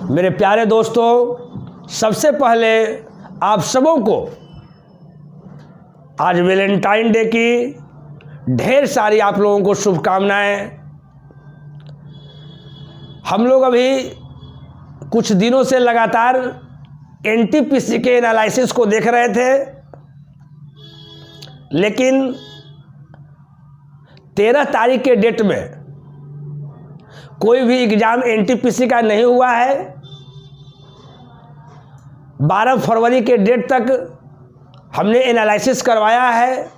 मेरे प्यारे दोस्तों, सबसे पहले आप सबों को आज वैलेंटाइन डे की ढेर सारी आप लोगों को शुभकामनाएं। हम लोग अभी कुछ दिनों से लगातार एनटीपीसी के एनालिसिस को देख रहे थे, लेकिन 13 तारीख के डेट में कोई भी एग्जाम एनटीपीसी का नहीं हुआ है। 12 फरवरी के डेट तक हमने एनालिसिस करवाया है।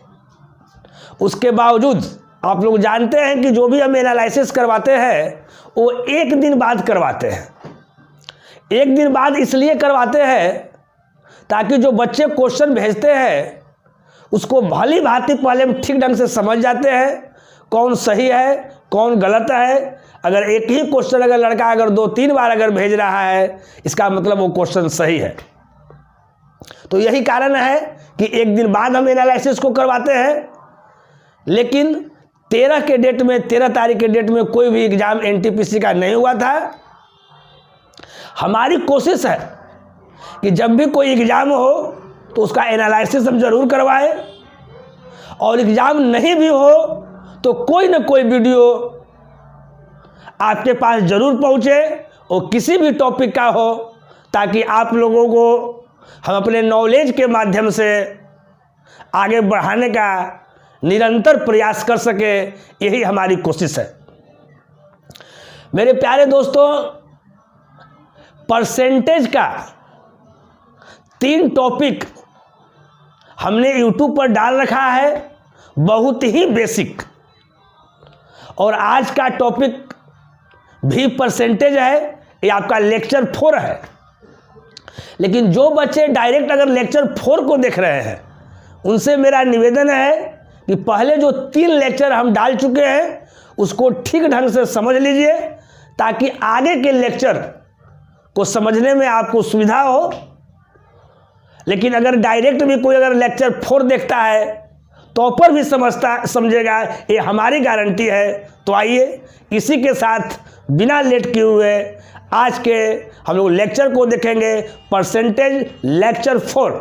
उसके बावजूद आप लोग जानते हैं कि जो भी हम एनालिसिस करवाते हैं वो एक दिन बाद करवाते हैं। एक दिन बाद इसलिए करवाते हैं ताकि जो बच्चे क्वेश्चन भेजते हैं उसको भली भांति पहले हम ठीक ढंग से समझ जाते हैं कौन सही है कौन गलत है। अगर एक ही क्वेश्चन अगर लड़का अगर 2-3 बार अगर भेज रहा है, इसका मतलब वो क्वेश्चन सही है। तो यही कारण है कि एक दिन बाद हम एनालिसिस को करवाते हैं। लेकिन 13 तारीख के डेट में कोई भी एग्जाम एनटीपीसी का नहीं हुआ था। हमारी कोशिश है कि जब भी कोई एग्जाम हो तो उसका एनालिसिस हम जरूर करवाएं, और एग्जाम नहीं भी हो तो कोई ना कोई वीडियो आपके पास जरूर पहुंचे, और किसी भी टॉपिक का हो, ताकि आप लोगों को हम अपने नॉलेज के माध्यम से आगे बढ़ाने का निरंतर प्रयास कर सके। यही हमारी कोशिश है। मेरे प्यारे दोस्तों, परसेंटेज का 3 टॉपिक हमने यूट्यूब पर डाल रखा है, बहुत ही बेसिक। और आज का टॉपिक भी परसेंटेज है, ये आपका लेक्चर 4 है। लेकिन जो बच्चे डायरेक्ट अगर लेक्चर 4 को देख रहे हैं, उनसे मेरा निवेदन है कि पहले जो 3 लेक्चर हम डाल चुके हैं उसको ठीक ढंग से समझ लीजिए, ताकि आगे के लेक्चर को समझने में आपको सुविधा हो। लेकिन अगर डायरेक्ट भी कोई अगर लेक्चर 4 देखता है तो पर भी समझेगा, ये हमारी गारंटी है। तो आइए इसी के साथ बिना लेट किए हुए आज के हम लोग लेक्चर को देखेंगे, परसेंटेज लेक्चर 4।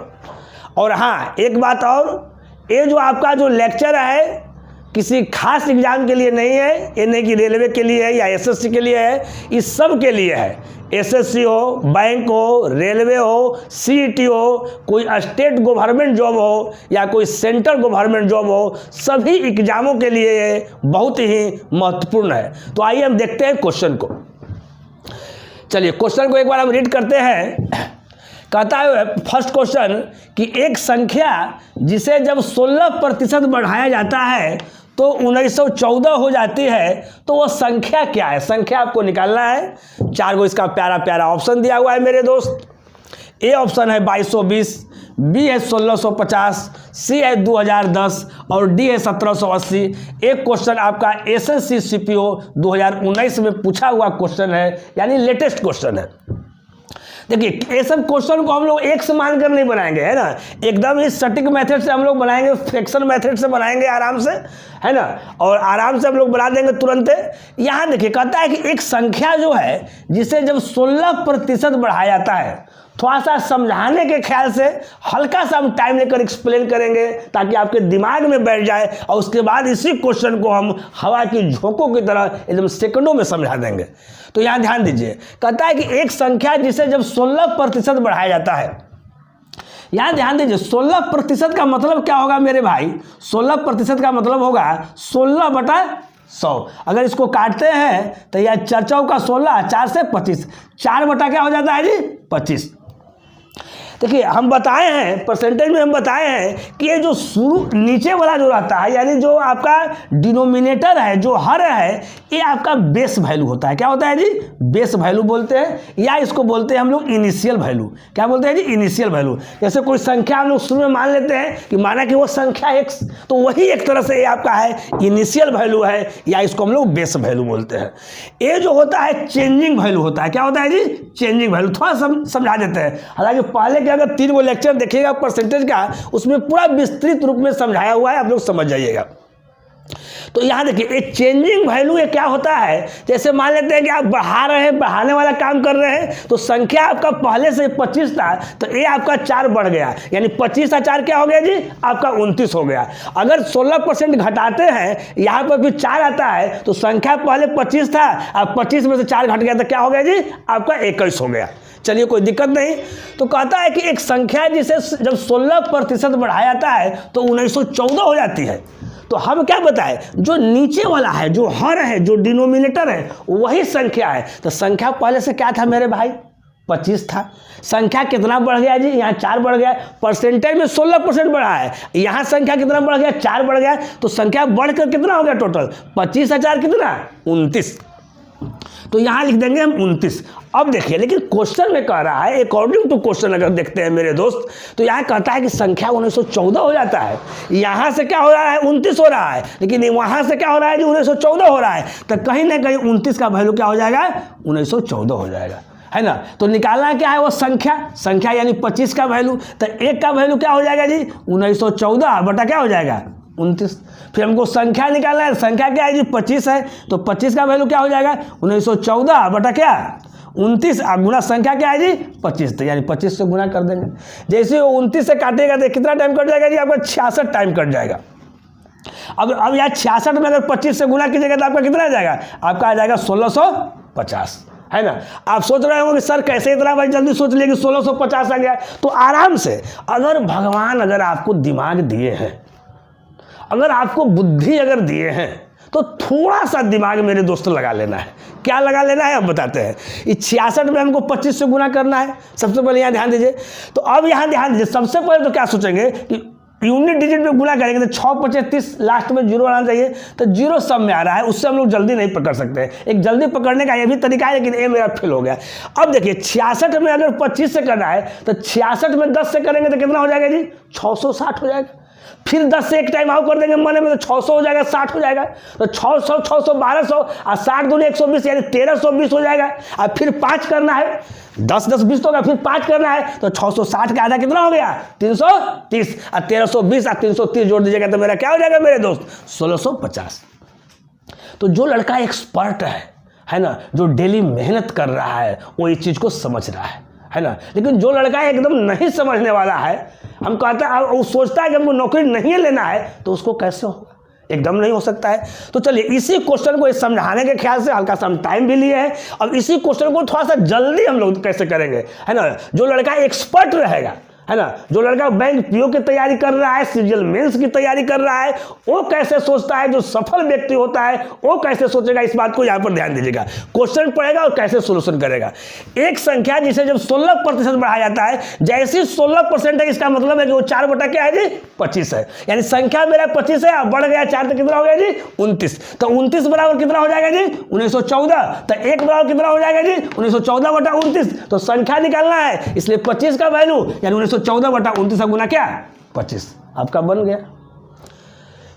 और हाँ, एक बात और, ये जो आपका जो लेक्चर है किसी खास एग्जाम के लिए नहीं है। ये नहीं कि रेलवे के लिए है या एसएससी के लिए है, इस सब के लिए है। एसएससी हो, बैंक हो, रेलवे हो, सीईटी हो, कोई स्टेट गवर्नमेंट जॉब हो या कोई सेंट्रल गवर्नमेंट जॉब हो, सभी एग्जामों के लिए ये बहुत ही महत्वपूर्ण है। तो आइए हम देखते हैं क्वेश्चन को। चलिए क्वेश्चन को एक बार हम रीड करते हैं। कहता है फर्स्ट क्वेश्चन कि एक संख्या जिसे जब 16% बढ़ाया जाता है तो 1914 हो जाती है, तो वो संख्या क्या है? संख्या आपको निकालना है। 4 गो इसका प्यारा प्यारा ऑप्शन दिया हुआ है मेरे दोस्त। ए ऑप्शन है 2220, बी है 1650, सी है 2010 और डी है 1780। एक क्वेश्चन आपका एसएससी सीपीओ 2019 में पूछा हुआ क्वेश्चन है, यानी लेटेस्ट क्वेश्चन है। देखिए, ये सब क्वेश्चन को हम लोग एक से मानकर नहीं बनाएंगे, है ना। एकदम ही सटीक मेथड से हम लोग बनाएंगे, फ्रैक्शन मेथड से बनाएंगे आराम से, है ना। और आराम से हम लोग बना देंगे तुरंत। यहाँ देखिए, कहता है कि एक संख्या जो है जिसे जब 16% बढ़ाया जाता है, थोड़ा सा समझाने के ख्याल से हल्का सा हम टाइम लेकर एक्सप्लेन करेंगे ताकि आपके दिमाग में बैठ जाए, और उसके बाद इसी क्वेश्चन को हम हवा की झोंकों की तरह एकदम सेकंडों में समझा देंगे। तो यहाँ ध्यान दीजिए, कहता है कि एक संख्या जिसे जब 16% बढ़ाया जाता है, यहाँ ध्यान दीजिए 16% का मतलब क्या होगा मेरे भाई? 16% का मतलब होगा 16/100। अगर इसको काटते हैं तो यह 4 चौका 16, 4 से 25, 4 बटा क्या हो जाता है जी? 25। देखिए, हम बताए हैं परसेंटेज में, हम बताए हैं कि ये जो शुरू नीचे वाला जो रहता है, यानी जो आपका डिनोमिनेटर है, जो हर है, ये आपका बेस वैल्यू होता है। क्या होता है जी? बेस वैल्यू बोलते हैं, या इसको बोलते हैं हम लोग इनिशियल वैल्यू। क्या बोलते हैं जी? Initial value. जैसे कोई संख्या हम लोग शुरू में मान लेते हैं कि माना कि वो संख्या x, तो वही एक तरह से ये आपका है इनिशियल वैल्यू है, या इसको हम लोग बेस वैल्यू बोलते हैं। ये जो होता है चेंजिंग वैल्यू होता है। क्या होता है जी? Changing value. थोड़ा समझा देते हैं। हालांकि पहले अगर 3 गो लेक्चर देखिएगा परसेंटेज का, उसमें पूरा विस्तृत रूप में समझाया हुआ है, आप लोग समझ जाइएगा। तो यहाँ देखिए एक चेंजिंग वैल्यू ये क्या होता है, जैसे मान लेते हैं कि आप बढ़ा रहे हैं, बढ़ाने वाला काम कर रहे हैं, तो संख्या आपका पहले से 25 था तो ये आपका 4 बढ़ गया, यानी 25 का 4 क्या हो गया जी, आपका 29 हो गया। अगर 16% घटाते हैं, यहाँ पर भी 4 आता है तो संख्या पहले 25 था, अब 25 में से 4 घट गया तो क्या हो गया जी, आपका 21 हो गया। चलिए कोई दिक्कत नहीं। तो कहता है कि एक संख्या जिसे जब 16% बढ़ाया जाता है तो 1914 हो जाती है। तो हम क्या बताएं, जो नीचे वाला है, जो हर है, जो डिनोमिनेटर है, वही संख्या है। तो संख्या पहले से क्या था मेरे भाई, 25 था। संख्या कितना बढ़ गया जी, यहाँ 4 बढ़ गया, परसेंटेज में 16% बढ़ा है, यहाँ संख्या कितना बढ़ गया, 4 बढ़ गया, तो संख्या बढ़कर कितना हो गया टोटल, 25,000 कितना, 29। तो यहाँ लिख देंगे हम 29। अब देखिए, लेकिन क्वेश्चन में कह रहा है, अकॉर्डिंग टू क्वेश्चन अगर देखते हैं मेरे दोस्त, तो यहाँ कहता है कि संख्या 1914 हो जाता है। यहाँ से क्या हो रहा है, 29 हो रहा है, लेकिन वहाँ से क्या हो रहा है जी, 1914 हो रहा है। तो कहीं ना कहीं 29 का वैल्यू क्या हो जाएगा, 1914 हो जाएगा, है ना। तो निकालना क्या है, वो संख्या यानी 25 का वैल्यू, तो 1 का वैल्यू क्या हो जाएगा जी, 1914 बटा क्या हो जाएगा, 29। फिर हमको संख्या निकालना है, संख्या क्या है जी, 25 है, तो 25 का वैल्यू क्या हो जाएगा, 1914 बटा क्या, 29, गुना संख्या क्या है जी, 25, तो यानी 25 से गुना कर देंगे। जैसे वो 29 से काटेगा तो कितना टाइम कट जाएगा जी, आपका 66 टाइम कट जाएगा। अब यहाँ 66 में अगर 25 से गुना कीजिएगा तो आपका कितना आ जाएगा, आपका आ जाएगा 1650, है ना। आप सोच रहे हो कि सर कैसे इतना भाई जल्दी सोच लिए कि 1650 आ गया। तो आराम से, अगर भगवान अगर आपको दिमाग दिए हैं, अगर आपको बुद्धि अगर दिए हैं, तो थोड़ा सा दिमाग मेरे दोस्त लगा लेना है। क्या लगा लेना है, अब बताते हैं। इस 66 में हमको 25 से गुना करना है। सबसे पहले यहाँ ध्यान दीजिए, तो अब यहाँ ध्यान दीजिए, सबसे पहले तो क्या सोचेंगे कि यूनिट डिजिट में गुना करेंगे तो 6 × 25 लास्ट में 0 आना चाहिए, तो 0 सब में आ रहा है, उससे हम लोग जल्दी नहीं पकड़ सकते। एक जल्दी पकड़ने का ये भी तरीका है, लेकिन ये मेरा फेल हो गया। अब देखिए 66 में अगर 25 से करना है तो 66 में 10 से करेंगे तो कितना हो जाएगा जी, 660 हो जाएगा। फिर 10 से एक टाइम आउट कर देंगे मन में तो 600 हो जाएगा, 60 हो जाएगा, तो 600 600 1200 और 60 दूनी 120 यानी 1320 हो जाएगा। और फिर 5 करना है, 10 10 20 तो होगा, फिर 5 करना है तो 660 का आधा कितना हो गया, 330, और 1320 और 330 जोड़ दीजिएगा तो मेरा क्या हो जाएगा मेरे दोस्त, 1650। तो जो लड़का एक्सपर्ट है ना, जो डेली मेहनत कर रहा है, वो इस चीज़ को समझ रहा है ना। लेकिन जो लड़का एकदम नहीं समझने वाला है, हम कहते हैं, वो सोचता है कि हमको नौकरी नहीं लेना है, तो उसको कैसे होगा, एकदम नहीं हो सकता है। तो चलिए इसी क्वेश्चन को समझाने के ख्याल से हल्का सा हम टाइम भी लिए हैं, अब इसी क्वेश्चन को थोड़ा सा जल्दी हम लोग कैसे करेंगे, है ना। जो लड़का एक्सपर्ट रहेगा, है ना, जो लड़का बैंक पीओ की तैयारी कर रहा है, सीजीएल मेंस की तैयारी कर रहा है, वो कैसे सोचता है, जो सफल व्यक्ति होता है वो कैसे सोचेगा, इस बात को यहाँ पर ध्यान दीजिएगा। क्वेश्चन पढ़ेगा और कैसे सोल्यूशन करेगा। एक संख्या जिसे जब 16% बढ़ाया जाता है, जैसे 16% है, इसका मतलब है कि वो 4 बटा क्या है जी, 25 है। यानी संख्या मेरा 25 है, बढ़ गया 4 तो कितना हो गया जी, 29। तो 29 बराबर कितना हो जाएगा जी, 1914। तो 1 बराबर कितना हो जाएगा जी, 1914 बटा 29। तो संख्या निकालना है, इसलिए 25 का वैल्यू यानी 1914 बटा 29 गुना क्या, 25, आपका बन गया।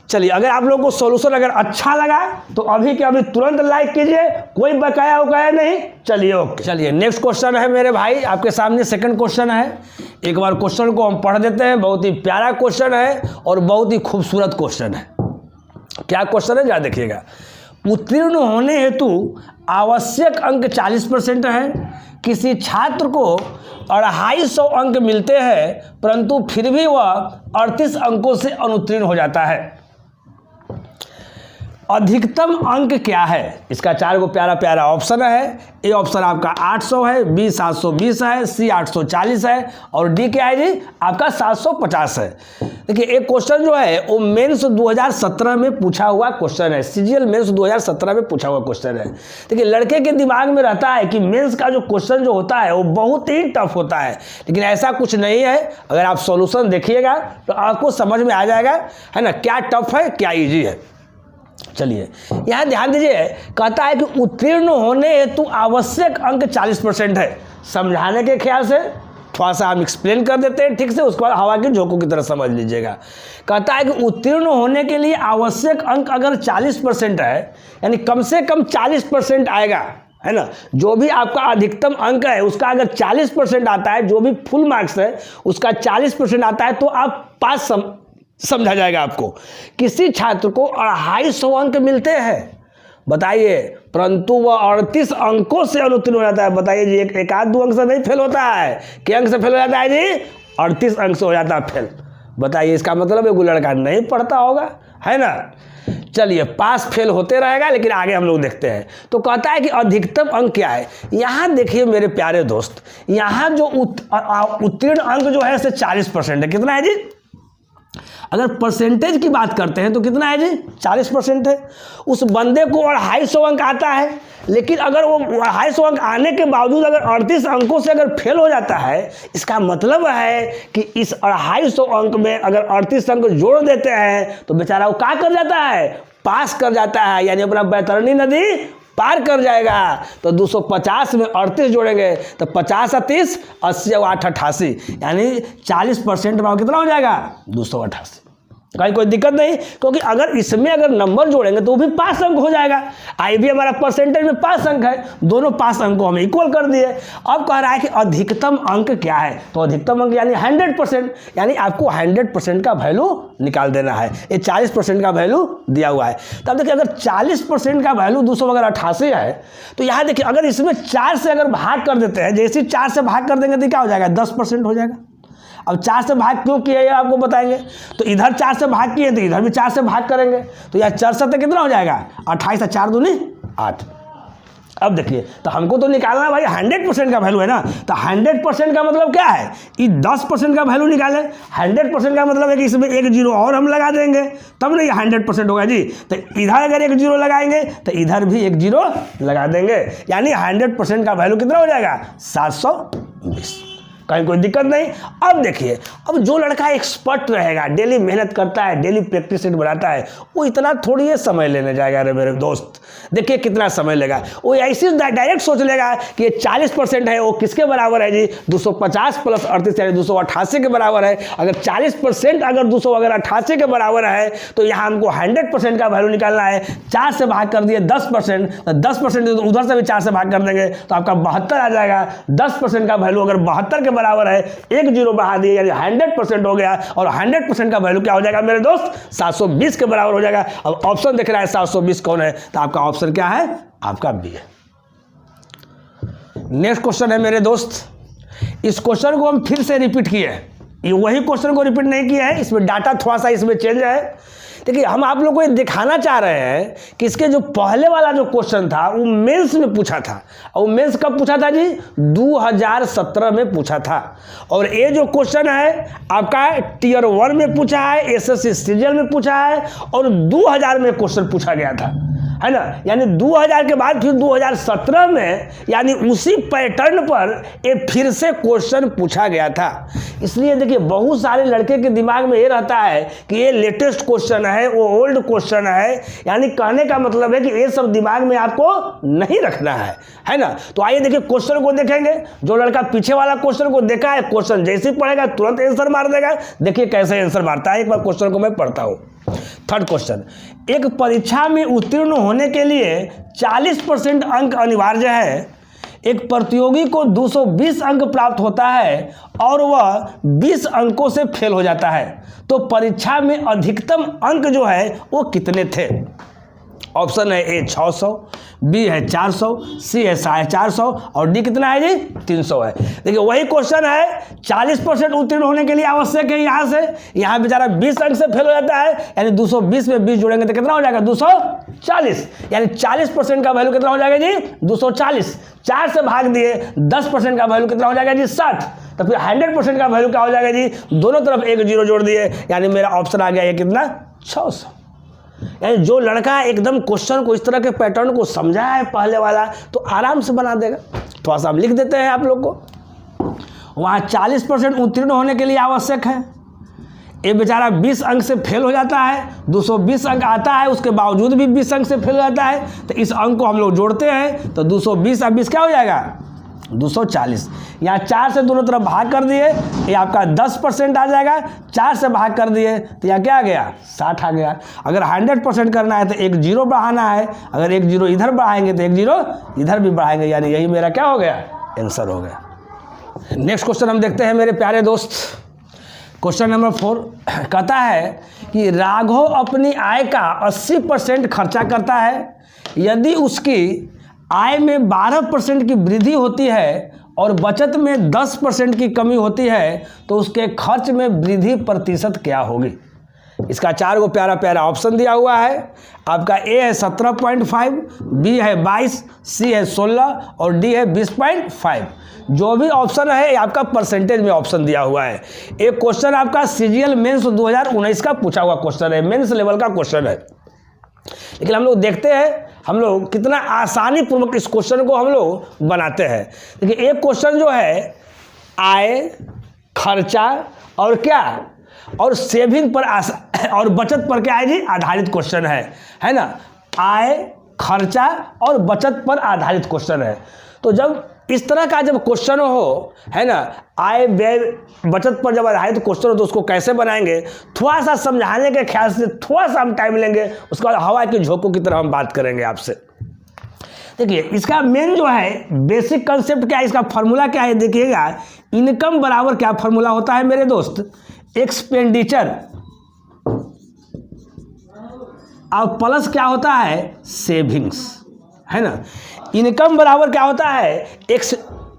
चलिए, अगर आप लोगों को सॉल्यूशन अगर अच्छा लगा तो अभी के अभी तुरंत लाइक कीजिए, कोई बकाया उकाया नहीं। चलिए ओके, चलिए नेक्स्ट क्वेश्चन है मेरे भाई आपके सामने, सेकंड क्वेश्चन है। एक बार क्वेश्चन को हम पढ़ देते हैं, बहुत ही प्यारा क्वेश्चन है और बहुत ही खूबसूरत क्वेश्चन है। क्या क्वेश्चन है, जरा देखिएगा। उत्तीर्ण होने हेतु आवश्यक अंक 40% है, किसी छात्र को 250 अंक मिलते हैं, परंतु फिर भी वह 38 अंकों से अनुत्तीर्ण हो जाता है। अधिकतम अंक क्या है, इसका 4 को प्यारा प्यारा ऑप्शन है। ए ऑप्शन आपका 800 है, बी 720 है, सी 840 है और डी क्या है जी, आपका 750 है। देखिए एक क्वेश्चन जो है वो मेंस 2017 में पूछा हुआ क्वेश्चन है, सीजीएल मेंस 2017 में पूछा हुआ क्वेश्चन है। देखिए लड़के के दिमाग में रहता है कि मेंस का जो क्वेश्चन जो होता है वो बहुत ही टफ होता है, लेकिन ऐसा कुछ नहीं है। अगर आप सॉल्यूशन देखिएगा तो आपको समझ में आ जाएगा, है ना, क्या टफ है क्या ईजी है। चलिए यहाँ ध्यान दीजिए, कहता है कि उत्तीर्ण होने हेतु आवश्यक अंक 40% है। समझाने के ख्याल से थोड़ा सा हम एक्सप्लेन कर देते हैं ठीक से, उसके बाद हवा के झोंकों की तरह समझ लीजिएगा। कहता है कि उत्तीर्ण होने के लिए आवश्यक अंक अगर 40% है, यानी कम से कम 40% आएगा, है ना। जो भी आपका अधिकतम अंक है उसका अगर 40% आता है, जो भी फुल मार्क्स है उसका 40% आता है, तो आप पास समझा जाएगा आपको। किसी छात्र को 250 अंक मिलते हैं, बताइए, परंतु वह 38 अंकों से अनुत्तीर्ण हो जाता है। बताइए जी, एक आध 2 अंक से नहीं फेल होता है। क्या अंक से फेल हो जाता है जी? 38 अंक से हो जाता है फेल। बताइए, इसका मतलब है वो लड़का नहीं पढ़ता होगा, है ना। चलिए, पास फेल होते रहेगा, लेकिन आगे हम लोग देखते हैं। तो कहता है कि अधिकतम अंक क्या है। यहाँ देखिए मेरे प्यारे दोस्त, यहाँ जो उत्तीर्ण अंक जो है 40% है। कितना है जी? अगर परसेंटेज की बात करते हैं तो कितना है जी? 40% है। उस बंदे को 250 अंक आता है, लेकिन अगर वो 250 अंक आने के बावजूद अगर 38 अंकों से अगर फेल हो जाता है, इसका मतलब है कि इस 250 अंक में अगर 38 अंक जोड़ देते हैं तो बेचारा वो क्या कर जाता है? पास कर जाता है, यानी अपना बैतरणी नदी पार कर जाएगा। तो 250 में 38 जोड़ेंगे तो 50 और 30 80 और 8 88, यानी 40% में कितना हो जाएगा? 288। कहीं कोई दिक्कत नहीं, क्योंकि अगर इसमें अगर नंबर जोड़ेंगे तो वो भी 5 अंक हो जाएगा। आई भी हमारा परसेंटेज में 5 अंक है, दोनों 5 अंक को हम इक्वल कर दिए। अब कह रहा है कि अधिकतम अंक क्या है, तो अधिकतम अंक यानी 100%, यानी आपको 100% का वैल्यू निकाल देना है। ये 40% का वैल्यू दिया हुआ है। तब देखिए, अगर 40% का वैल्यू 288 है, तो यहाँ देखिए अगर इसमें 4 से अगर भाग कर देते हैं, जैसे 4 से भाग कर देंगे तो क्या हो जाएगा? 10% हो जाएगा। अब 4 से भाग क्यों किया ये आपको बताएंगे। तो इधर 4 से भाग किए तो इधर भी 4 से भाग करेंगे, तो यह 4 7 कितना हो जाएगा? 28 और 4 दूनी 8। अब देखिए, तो हमको तो निकालना भाई 100% का वैल्यू है ना। तो 100% का मतलब क्या है? ये 10% का वैल्यू निकाले। 100% का मतलब है कि इसमें एक जीरो और हम लगा देंगे, तब नहीं 100% होगा जी। तो इधर अगर एक जीरो लगाएंगे तो इधर भी एक जीरो लगा देंगे, यानी 100% का वैल्यू कितना हो जाएगा? 720। कहीं कोई दिक्कत नहीं। अब देखिए, अब जो लड़का एक्सपर्ट रहेगा, डेली मेहनत करता है, डेली प्रैक्टिस सेट बनाता है, वो इतना थोड़ी ये समय लेने जाएगा। अरे मेरे दोस्त, देखिए कितना समय लेगा। वो ऐसे डायरेक्ट सोच लेगा कि ये 40% है, वो किसके बराबर है जी? 250 प्लस 38 यानी 288 के बराबर है। अगर 40% अगर 288 के बराबर है तो यहाँ हमको 100% का वैल्यू निकालना है। 4 से भाग कर दिए 10%, तो 10% उधर से भी 4 से भाग कर देंगे तो आपका 72 आ जाएगा। 10% का वैल्यू अगर 72 के बराबर है, एक जीरो बढ़ा दिए यानी 100% हो गया। और 100% का वैल्यू क्या हो जाएगा मेरे दोस्त? 720 के बराबर हो जाएगा। अब ऑप्शन दिख रहा है 720 कौन है, तो आपका ऑप्शन क्या है? आपका बी है। नेक्स्ट क्वेश्चन है मेरे दोस्त, इस क्वेश्चन को हम फिर से रिपीट किए, ये वही क्वेश्चन को रिपीट नहीं किया है, इसमें डाटा थोड़ा सा इसमें चेंज है। देखिए, हम आप लोग को ये दिखाना चाह रहे हैं कि इसके जो पहले वाला जो क्वेश्चन था वो मेंस में पूछा था, और वो मेंस कब पूछा था जी? 2017 में पूछा था। और ये जो क्वेश्चन है आपका टियर 1 में पूछा है, एसएससी सीजीएल में पूछा है, और 2000 में क्वेश्चन पूछा गया था, है ना। यानी 2000 के बाद फिर 2017 में यानी उसी पैटर्न पर ये फिर से क्वेश्चन पूछा गया था। इसलिए देखिए, बहुत सारे लड़के के दिमाग में ये रहता है कि ये लेटेस्ट क्वेश्चन है, वो ओल्ड क्वेश्चन है। यानी कहने का मतलब है कि ये सब दिमाग में आपको नहीं रखना है ना। तो आइए देखिए क्वेश्चन को देखेंगे। जो लड़का पीछे वाला क्वेश्चन को देखा है, क्वेश्चन जैसे ही पढ़ेगा तुरंत आंसर मार देगा। देखिए कैसे आंसर मारता है, एक बार क्वेश्चन को मैं पढ़ता हूँ। थर्ड क्वेश्चन, एक परीक्षा में उत्तीर्ण होने के लिए 40% अंक अनिवार्य है। एक प्रतियोगी को 220 अंक प्राप्त होता है और वह 20 अंकों से फेल हो जाता है, तो परीक्षा में अधिकतम अंक जो है वो कितने थे? ऑप्शन है ए 600, बी है 400, सी है 450 और डी कितना है जी? 300 है। देखिए वही क्वेश्चन है, 40% उत्तीर्ण होने के लिए आवश्यक है। यहाँ बेचारा 20 अंक से फेल हो जाता है, यानी 220 में 20 जोड़ेंगे तो कितना हो जाएगा? 240, यानी 40% का वैल्यू कितना हो जाएगा जी? 240। 4 से भाग दिए, 10% का वैल्यू कितना हो जाएगा जी? 60। तो फिर 100% का वैल्यू क्या हो जाएगा जी? दोनों तरफ एक जीरो जोड़ दिए, यानी मेरा ऑप्शन आ गया ये कितना? 600। यानी जो लड़का एकदम क्वेश्चन को इस तरह के पैटर्न को समझा है पहले वाला, तो आराम से बना देगा। थोड़ा सा हम लिख देते हैं आप लोग को। वहाँ 40% उत्तीर्ण होने के लिए आवश्यक है। ये बेचारा 20 अंक से फेल हो जाता है, 220 अंक आता है, उसके बावजूद भी 20 अंक से फेल हो जाता है। तो इस अंक को हम लोग जोड़ते हैं तो 220 और 20 क्या हो जाएगा? 240। यहाँ 4 से दोनों तरफ भाग कर दिए, ये आपका 10% आ जाएगा। 4 से भाग कर दिए तो यहाँ क्या आ गया? 60 आ गया। अगर 100% करना है तो एक जीरो बढ़ाना है। अगर एक जीरो इधर बढ़ाएंगे तो एक जीरो इधर भी बढ़ाएंगे, यानी यही मेरा क्या हो गया? आंसर हो गया। नेक्स्ट क्वेश्चन हम देखते हैं मेरे प्यारे दोस्त। क्वेश्चन नंबर 4 कहता है कि राघव अपनी आय का 80% खर्चा करता है। यदि उसकी आय में 12% की वृद्धि होती है और बचत में 10% की कमी होती है तो उसके खर्च में वृद्धि प्रतिशत क्या होगी। इसका 4 गो प्यारा प्यारा ऑप्शन दिया हुआ है। आपका ए है 17.5, बी है 22, सी है 16 और डी है 20.5। जो भी ऑप्शन है ये आपका परसेंटेज में ऑप्शन दिया हुआ है। एक क्वेश्चन आपका सीजीएल मेंस 2019 का पूछा हुआ क्वेश्चन है, मेंस लेवल का क्वेश्चन है। लेकिन हम लोग देखते हैं हम लोग कितना आसानी पूर्वक इस क्वेश्चन को हम लोग बनाते हैं। देखिए एक क्वेश्चन जो है आय, खर्चा और क्या और सेविंग पर और बचत पर क्या है जी आधारित क्वेश्चन है ना। आय, खर्चा और बचत पर आधारित क्वेश्चन है। तो जब इस तरह का जब क्वेश्चन हो है ना, आय व्यय बचत पर जब आधारित क्वेश्चन हो तो उसको कैसे बनाएंगे, थोड़ा सा समझाने के ख्याल से थोड़ा सा हम टाइम लेंगे। उसके बाद हवा के झोंकों की तरह हम बात करेंगे आपसे। देखिए इसका मेन जो है बेसिक कंसेप्ट क्या है, इसका फॉर्मूला क्या है देखिएगा। इनकम बराबर क्या फॉर्मूला होता है मेरे दोस्त, एक्सपेंडिचर और प्लस क्या होता है सेविंग्स, है ना। इनकम बराबर क्या होता है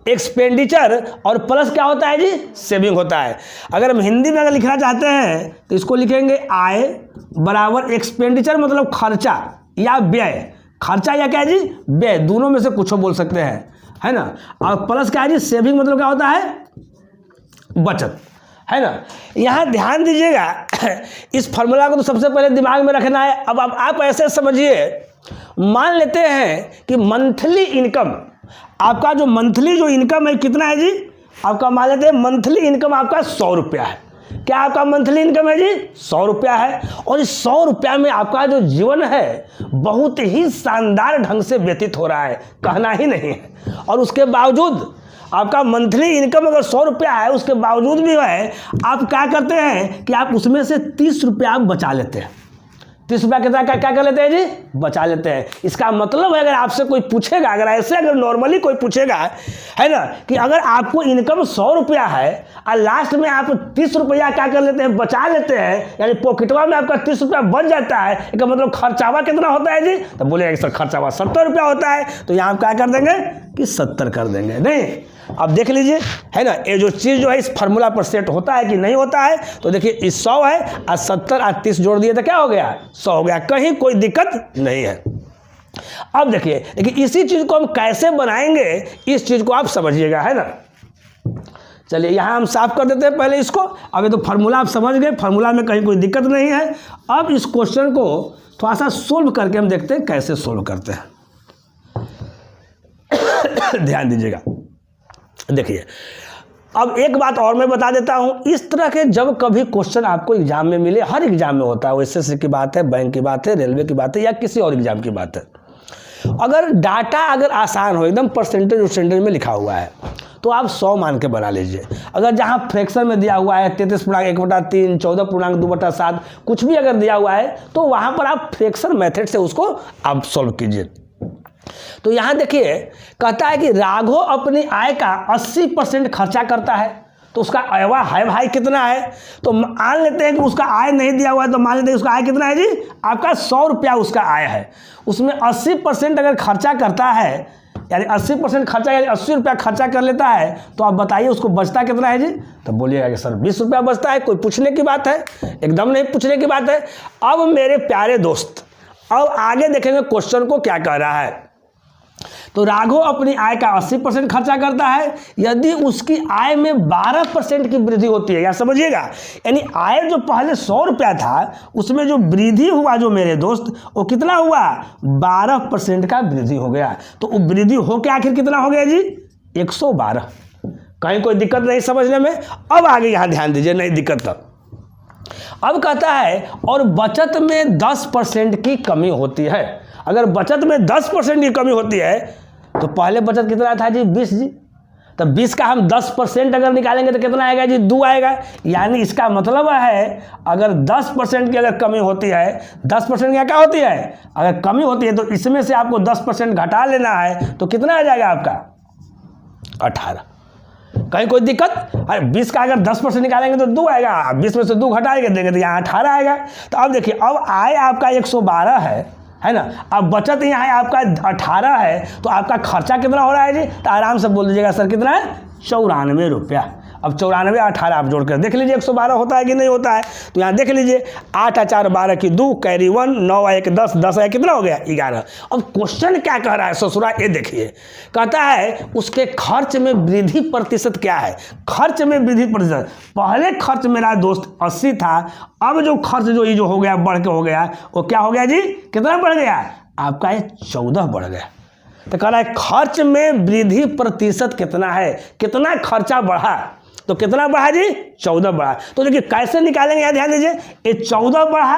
एक्सपेंडिचर और प्लस क्या होता है जी सेविंग होता है। अगर हम हिंदी में अगर लिखना चाहते हैं तो इसको लिखेंगे आय बराबर एक्सपेंडिचर मतलब खर्चा या व्यय, खर्चा या क्या है जी व्यय, दोनों में से कुछ बोल सकते हैं, है ना। और प्लस क्या है जी सेविंग मतलब क्या होता है बचत, है ना। यहाँ ध्यान दीजिएगा इस फॉर्मूला को तो सबसे पहले दिमाग में रखना है। अब आप ऐसे समझिए, मान लेते हैं कि मंथली इनकम आपका जो मंथली जो इनकम है कितना है जी आपका, मान लेते हैं मंथली इनकम आपका 100 रुपया है। क्या आपका मंथली इनकम है जी 100 रुपया है। और इस 100 रुपया में आपका जो जीवन है बहुत ही शानदार ढंग से व्यतीत हो रहा है, कहना ही नहीं है। और उसके बावजूद आपका मंथली इनकम अगर 100 रुपया है उसके बावजूद भी है आप क्या करते हैं कि आप उसमें से 30 रुपया आप बचा लेते हैं। 30 रुपया कितना क्या कर लेते हैं जी बचा लेते हैं। इसका मतलब है अगर आपसे कोई पूछेगा, अगर ऐसे अगर नॉर्मली कोई पूछेगा है ना कि अगर आपको इनकम 100 रुपया है और लास्ट में आप 30 रुपया क्या कर लेते हैं बचा लेते हैं, यानी पॉकेटवा में आपका 30 रुपया बच जाता है, इसका मतलब खर्चावा कितना होता है जी, तो बोलेगा सर खर्चावा 70 रुपया होता है, तो यहाँ आप क्या कर देंगे कि 70 कर देंगे। नहीं, अब देख लीजिए है ना, ये जो चीज़ जो है इस फार्मूला पर सेट होता है कि नहीं होता है। तो देखिए इस 100 है और 70 और 30 जोड़ दिए तो क्या हो गया 100 हो गया, कहीं कोई दिक्कत नहीं है। अब देखिए इसी चीज़ को हम कैसे बनाएंगे इस चीज़ को आप समझिएगा, है ना। चलिए यहाँ हम साफ कर देते हैं पहले इसको। अब ये तो फार्मूला आप समझ गए, फार्मूला में कहीं कोई दिक्कत नहीं है। अब इस क्वेश्चन को थोड़ा सा सोल्व करके हम देखते हैं कैसे सोल्व करते हैं। ध्यान दीजिएगा, देखिए अब एक बात और मैं बता देता हूं, इस तरह के जब कभी क्वेश्चन आपको एग्जाम में मिले, हर एग्जाम में होता है, एसएससी की बात है, बैंक की बात है, रेलवे की बात है या किसी और एग्जाम की बात है, अगर डाटा अगर आसान हो एकदम परसेंटेज में लिखा हुआ है तो आप 100 मान के बना लीजिए। अगर जहां फ्रैक्शन में दिया हुआ है 33.1/3, 14.2/7 कुछ भी अगर दिया हुआ है तो वहां पर आप फ्रैक्शन मेथड से उसको आप सॉल्व कीजिए। तो यहाँ देखिए कहता है कि राघव अपनी आय का 80% खर्चा करता है, तो उसका आयवा है भाई कितना है, तो मान लेते हैं कि उसका आय नहीं दिया हुआ है, तो मान लेते हैं उसका आय कितना है जी आपका 100 रुपया उसका आय है, उसमें 80% अगर खर्चा करता है, यानी 80% खर्चा यानी 80 रुपया खर्चा कर लेता है, तो आप बताइए उसको बचता कितना है जी, तो बोलिएगा कि सर 20 रुपया बचता है। कोई पूछने की बात है, एकदम नहीं पूछने की बात है। अब मेरे प्यारे दोस्त अब आगे देखेंगे क्वेश्चन को क्या कह रहा है। तो राघव अपनी आय का 80% खर्चा करता है, यदि उसकी आय में 12% की वृद्धि होती है, या समझिएगा यानी आय जो पहले 100 रुपया था उसमें जो वृद्धि हुआ जो मेरे दोस्त वो कितना हुआ 12% का वृद्धि हो गया। तो वो वृद्धि हो के आखिर कितना हो गया जी 112। कहीं कोई दिक्कत नहीं समझने में। अब आगे यहाँ ध्यान दीजिए, नहीं दिक्कत। अब कहता है और बचत में 10% की कमी होती है। अगर बचत में 10% की कमी होती है तो पहले बचत कितना था जी 20 जी, तो 20 का हम 10% अगर निकालेंगे तो कितना आएगा जी 2 आएगा। यानी इसका मतलब है अगर 10% की अगर कमी होती है, 10% क्या होती है अगर कमी होती है तो इसमें से आपको 10% घटा लेना है, तो कितना आ जाएगा आपका 18। कहीं कोई दिक्कत? अरे 20 का अगर 10% निकालेंगे तो 2 आएगा, 20 में से 2 घटाएंगे देंगे तो यहाँ 18 आएगा। तो अब देखिए, अब आय आपका 112 है ना, अब बचत यहाँ आपका 18 है, तो आपका खर्चा कितना हो रहा है जी? तो आराम से बोल दीजिएगा सर कितना है? 94 रुपया। अब 94 18 आप जोड़ कर देख लीजिए 112 होता है कि नहीं होता है। तो यहाँ देख लीजिए 8 और 4 12 की 2 कैरी 1, 9 और 1 10, 10 है कितना हो गया? 11। अब क्वेश्चन क्या कह रहा है ससुरा, ये देखिए, कहता है उसके खर्च में वृद्धि प्रतिशत क्या है? खर्च में वृद्धि प्रतिशत, पहले खर्च मेरा दोस्त 80 था, अब जो खर्च जो ये जो हो गया बढ़ के हो गया, वो क्या हो गया जी? कितना बढ़ गया? आपका ये 14 बढ़ गया। तो कह रहा है खर्च में वृद्धि प्रतिशत कितना है, कितना खर्चा बढ़ा? तो कितना बढ़ा जी? 14 बढ़ा। तो देखिए कैसे निकालेंगे, यहाँ ध्यान दीजिए, ये 14 बढ़ा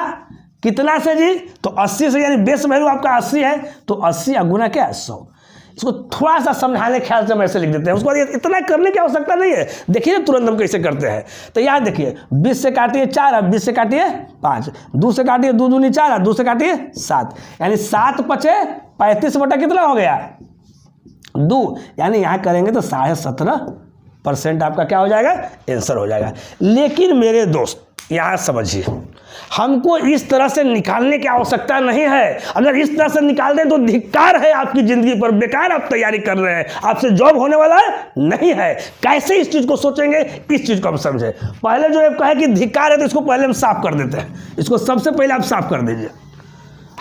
कितना से जी? तो 80 से, यानी बेस वैल्यू आपका 80 है, तो 80 गुना क्या है? 100। इसको थोड़ा सा समझाने ख्याल से हम ऐसे लिख देते हैं, उसको इतना करने की आवश्यकता नहीं है। देखिए तुरंत हम कैसे करते हैं। तो यहाँ देखिए 20 से काटिए 4, अब 20 से काटिए 5, 2 से काटिए 2 दूनी 4, 2 से काटिए 7, यानी 7 पचे 35 बटा कितना हो गया? 2, यानी यहाँ करेंगे तो 17.5% आपका क्या हो जाएगा? आंसर हो जाएगा। लेकिन मेरे दोस्त यहाँ समझिए, हमको इस तरह से निकालने की आवश्यकता नहीं है। अगर इस तरह से निकाल दें तो धिक्कार है आपकी जिंदगी पर, बेकार आप तैयारी कर रहे हैं, आपसे जॉब होने वाला नहीं है। कैसे इस चीज को सोचेंगे, इस चीज को हम समझे। पहले जो कहे कि धिक्कार है, तो इसको पहले हम साफ कर देते हैं, इसको सबसे पहले आप साफ कर दीजिए,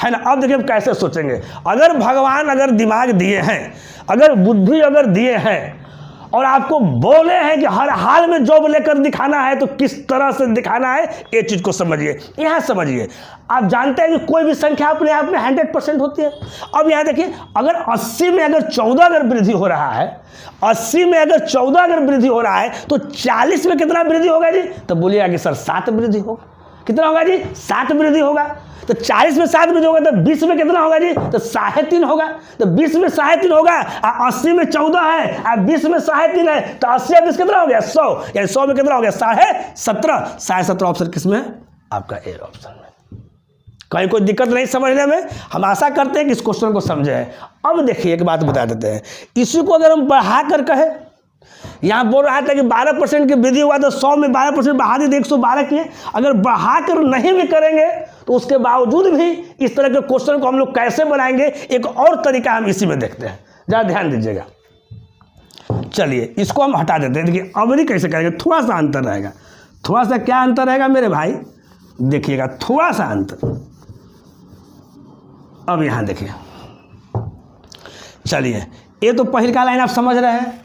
है ना। अब देखिए हम कैसे सोचेंगे। अगर भगवान अगर दिमाग दिए हैं, अगर बुद्धि अगर दिए हैं, और आपको बोले हैं कि हर हाल में जॉब लेकर दिखाना है, तो किस तरह से दिखाना है, ये चीज को समझिए। यहाँ समझिए, आप जानते हैं कि कोई भी संख्या अपने आप में 100% होती है। अब यहाँ देखिए, अगर 80 में अगर 14 अगर वृद्धि हो रहा है, 80 में अगर 14 अगर वृद्धि हो रहा है, तो 40 में कितना वृद्धि होगा जी? तो बोलिएगा कि सर 7 वृद्धि होगा। कितना होगा जी? 7 वृद्धि होगा। तो 40 में 7 वृद्धि होगा, तो 20 में कितना होगा जी? तो 3.5 होगा। तो 20 में 3.5 होगा, 80 में 14 है, 20 में 3.5 है, तो 80 और 20 कितना हो गया? 100, यानी 100 में कितना हो गया? 17.5। 17.5 ऑप्शन किसमें? आपका ए ऑप्शन में। कहीं कोई दिक्कत नहीं समझने में। हम आशा करते हैं कि इस क्वेश्चन को समझे हैं। अब देखिए एक बात बता देते हैं, इसी को अगर हम बढ़ा कर कहे, यहाँ बोल रहा था कि 12% की वृद्धि हुआ, तो 100 में 12% बढ़ा दी, 112 किए। अगर बढ़ाकर नहीं भी करेंगे तो उसके बावजूद भी इस तरह के क्वेश्चन को हम लोग कैसे बनाएंगे, एक और तरीका हम इसी में देखते हैं, जरा ध्यान दीजिएगा। चलिए इसको हम हटा देते हैं। देखिए अब नहीं कैसे करेंगे, थोड़ा सा अंतर रहेगा। थोड़ा सा क्या अंतर रहेगा मेरे भाई? देखिएगा थोड़ा सा अंतर। अब यहाँ देखिए, चलिए ये तो पहली का लाइन आप समझ रहे हैं।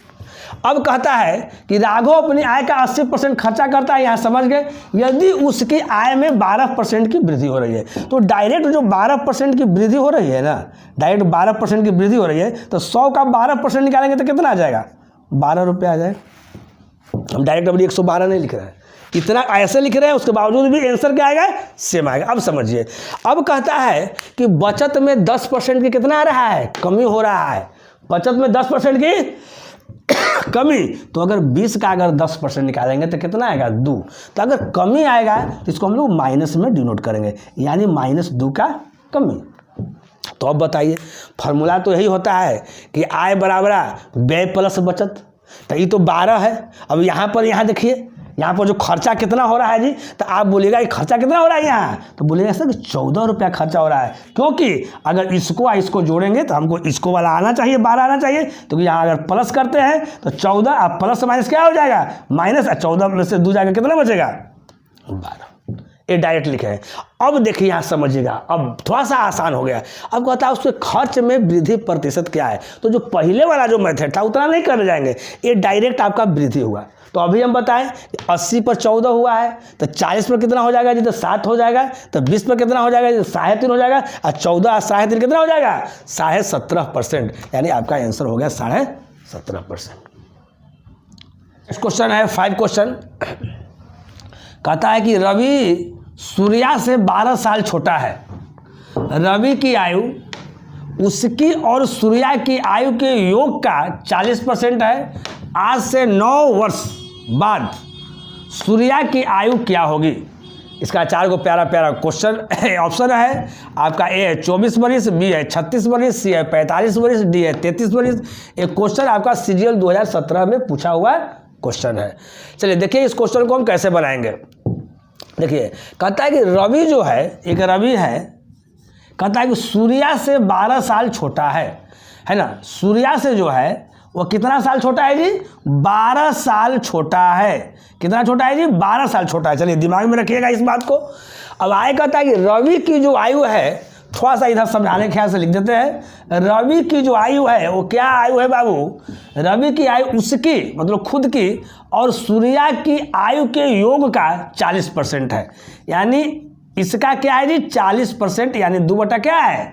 अब कहता है कि राघव अपनी आय का 80% खर्चा करता है, यहाँ समझ गए। यदि उसकी आय में 12% की वृद्धि हो रही है, तो डायरेक्ट जो 12% की वृद्धि हो रही है ना, डायरेक्ट 12% की वृद्धि हो रही है, तो 100 का 12% निकालेंगे तो कितना आ जाएगा? 12 रुपये आ जाएगा। हम डायरेक्ट अपनी 112 नहीं लिख रहे हैं, इतना ऐसे लिख रहे हैं, उसके बावजूद भी आंसर क्या आएगा? सेम आएगा। अब समझिए, अब कहता है कि बचत में 10% की कितना आ रहा है? कमी हो रहा है। बचत में 10% की कमी, तो अगर 20 का अगर 10% निकालेंगे तो कितना आएगा? 2। तो अगर कमी आएगा तो इसको हम लोग माइनस में डिनोट करेंगे, यानी -2 का कमी। तो अब बताइए, फार्मूला तो यही होता है कि आय बराबर व्यय प्लस बचत। तो ये तो 12 है। अब यहाँ पर, यहाँ देखिए, यहाँ पर जो खर्चा कितना हो रहा है जी? तो आप बोलिएगा कि खर्चा कितना हो रहा है यहाँ? तो बोलिएगा सर कि 14 रुपया खर्चा हो रहा है, क्योंकि अगर इसको जोड़ेंगे तो हमको इसको वाला आना चाहिए, 12 आना चाहिए। तो यहाँ अगर प्लस करते हैं तो 14, आप प्लस माइनस क्या हो जाएगा? माइनस। 14 में से 2 जाएगा, कितना बचेगा? 12। ये डायरेक्ट लिखे हैं। अब देखिए यहाँ समझिएगा, अब थोड़ा सा आसान हो गया। अब कहता है उसके खर्च में वृद्धि प्रतिशत क्या है। तो जो पहले वाला जो मेथड था उतना नहीं करने जाएंगे, ये डायरेक्ट आपका वृद्धि हुआ। तो अभी हम बताएं 80 पर 14 हुआ है, तो 40 पर कितना हो जाएगा जी? तो 7 हो जाएगा। तो 20 पर कितना हो जाएगा जी? 3.5 हो जाएगा। और 14 और 3.5 कितना हो जाएगा? 17.5%, यानी आपका आंसर हो गया 17.5%। नेक्स्ट क्वेश्चन है 5 क्वेश्चन। कहता है कि रवि सूर्या से 12 साल छोटा है। रवि की आयु उसकी और सूर्या की आयु के योग का 40% है। आज से 9 वर्ष बाद सूर्या की आयु क्या होगी? इसका 4 को प्यारा प्यारा क्वेश्चन ऑप्शन है आपका। ए है 24 वर्ष, बी है 36 वर्ष, सी है 45 वर्ष, डी है 33 वर्ष। एक क्वेश्चन आपका CGL 2017 में पूछा हुआ क्वेश्चन है। चलिए देखिए इस क्वेश्चन को हम कैसे बनाएंगे। देखिए कहता है कि रवि जो है, एक रवि है, कहता है कि सूर्या से 12 साल छोटा है ना। सूर्या से जो है वो कितना साल छोटा है जी? 12 साल छोटा है। कितना छोटा है जी? 12 साल छोटा है। चलिए दिमाग में रखिएगा इस बात को। अब आगे कहता है कि रवि की जो आयु है, थोड़ा सा इधर समझाने के ख्याल से लिख देते हैं। रवि की जो आयु है वो क्या आयु है बाबू? रवि की आयु उसकी मतलब खुद की और सूर्या की आयु के योग का 40% है। यानी इसका क्या है जी? 40%, यानी 2 क्या है?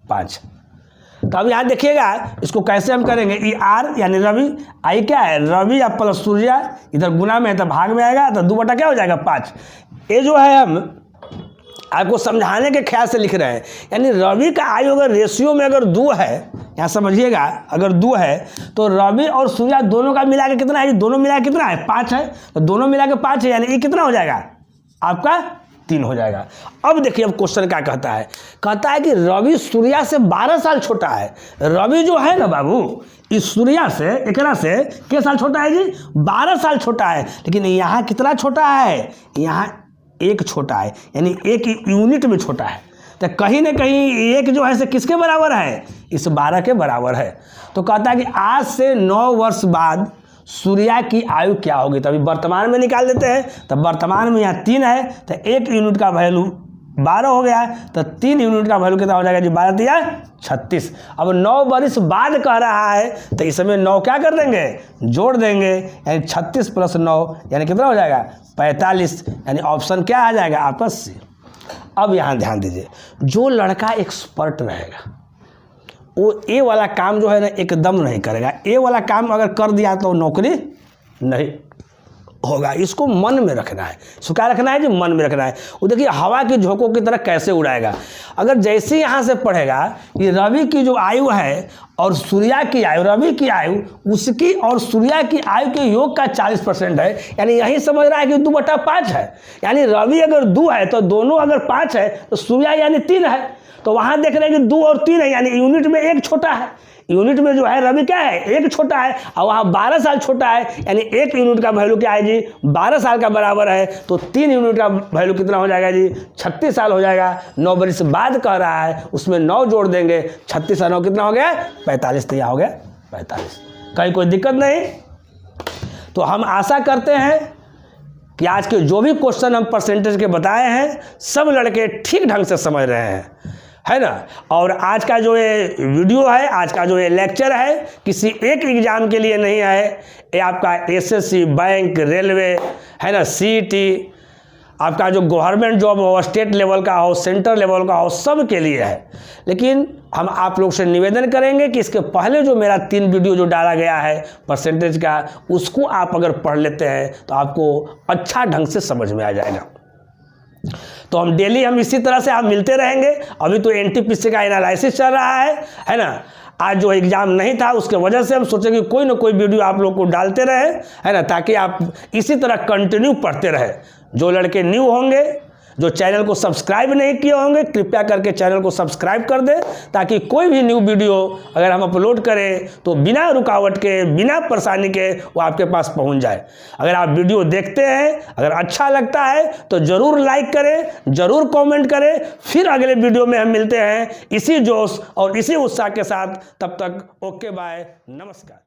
5। तो अब यहाँ देखिएगा इसको कैसे हम करेंगे। ई आर यानी रवि, आई क्या है? रवि या प्लस सूर्या, इधर गुना में है तो भाग में आएगा, तो 2 क्या हो जाएगा? 5। ये जो है हम आपको समझाने के ख्याल से लिख रहे हैं। यानी रवि का आयु अगर रेशियो में अगर 2 है, यहाँ समझिएगा, अगर 2 है तो रवि और सूर्या दोनों का मिला के कितना है? दोनों मिला के कितना है? 5 है। तो दोनों मिला के 5 है, यानी ये कितना हो जाएगा? आपका 3 हो जाएगा। अब देखिए अब क्वेश्चन क्या कहता है। कहता है कि रवि सूर्या से 12 साल छोटा है। रवि जो है ना बाबू, इस सूर्या से, एकरा से कितने साल छोटा है जी? 12 साल छोटा है। लेकिन यहाँ कितना छोटा है? यहाँ 1 छोटा है, यानी 1 यूनिट में छोटा है। तो कहीं ना कहीं 1 जो है से किसके बराबर है? इस 12 के बराबर है। तो कहता है कि आज से 9 वर्ष बाद सूर्या की आयु क्या होगी? तो अभी वर्तमान में निकाल देते हैं। तो वर्तमान में यहाँ 3 है, तो 1 यूनिट का वैल्यू 12 हो गया, तो 3 यूनिट का वैल्यू कितना हो जाएगा जी? 12 या 36। अब 9 वर्ष बाद कह रहा है, तो इसमें 9 क्या कर देंगे? जोड़ देंगे, यानी 36 + 9 यानी कितना हो जाएगा? 45। यानी ऑप्शन क्या आ जाएगा? आपका सी। अब यहाँ ध्यान दीजिए, जो लड़का एक्सपर्ट रहेगा वो ए वाला काम जो है ना एकदम नहीं करेगा। ए वाला काम अगर कर दिया तो नौकरी नहीं होगा। इसको मन में रखना है। इसको क्या रखना है जी? मन में रखना है। वो देखिए हवा की झोंकों की तरह कैसे उड़ाएगा। अगर जैसे यहाँ से पढ़ेगा कि रवि की जो आयु है और सूर्या की आयु, रवि की आयु उसकी और सूर्या की आयु के योग का 40% है, यानी यही समझ रहा है कि 2/5 है। यानी रवि अगर 2 है तो दोनों अगर 5 है तो सूर्या यानी 3 है। तो वहाँ देख रहे हैं कि 2 और 3 है, यानी यूनिट में 1 छोटा है। यूनिट में जो है रवि क्या है? 1 छोटा है, और वहाँ 12 साल छोटा है, यानी 1 यूनिट का वैल्यू क्या है जी? 12 साल का बराबर है। तो 3 यूनिट का वैल्यू कितना हो जाएगा जी? 36 साल हो जाएगा। 9 वर्ष बाद कह रहा है, उसमें 9 जोड़ देंगे, 36 और 9 कितना हो गया? 45। तो यहाँ हो गया 45। कहीं कोई दिक्कत नहीं। तो हम आशा करते हैं कि आज के जो भी क्वेश्चन हम परसेंटेज के बताए हैं सब लड़के ठीक ढंग से समझ रहे हैं, है ना। और आज का जो ये वीडियो है, आज का जो ये लेक्चर है, किसी एक एग्ज़ाम के लिए नहीं है। ये आपका एसएससी, बैंक, रेलवे, है ना, सीईटी, आपका जो गवर्नमेंट जॉब हो, स्टेट लेवल का हो, सेंटर लेवल का हो, सब के लिए है। लेकिन हम आप लोग से निवेदन करेंगे कि इसके पहले जो मेरा 3 वीडियो जो डाला गया है परसेंटेज का, उसको आप अगर पढ़ लेते हैं तो आपको अच्छा ढंग से समझ में आ जाएगा। तो हम डेली हम इसी तरह से आप मिलते रहेंगे। अभी तो एनटीपीसी का एनालिसिस चल रहा है ना। आज जो एग्ज़ाम नहीं था उसके वजह से हम सोचे कि कोई ना कोई वीडियो आप लोग को डालते रहे, है ना, ताकि आप इसी तरह कंटिन्यू पढ़ते रहे। जो लड़के न्यू होंगे, जो चैनल को सब्सक्राइब नहीं किए होंगे, कृपया करके चैनल को सब्सक्राइब कर दें, ताकि कोई भी न्यू वीडियो अगर हम अपलोड करें तो बिना रुकावट के, बिना परेशानी के वो आपके पास पहुंच जाए। अगर आप वीडियो देखते हैं, अगर अच्छा लगता है तो ज़रूर लाइक करें, ज़रूर कमेंट करें। फिर अगले वीडियो में हम मिलते हैं इसी जोश और इसी उत्साह के साथ। तब तक ओके बाय, नमस्कार।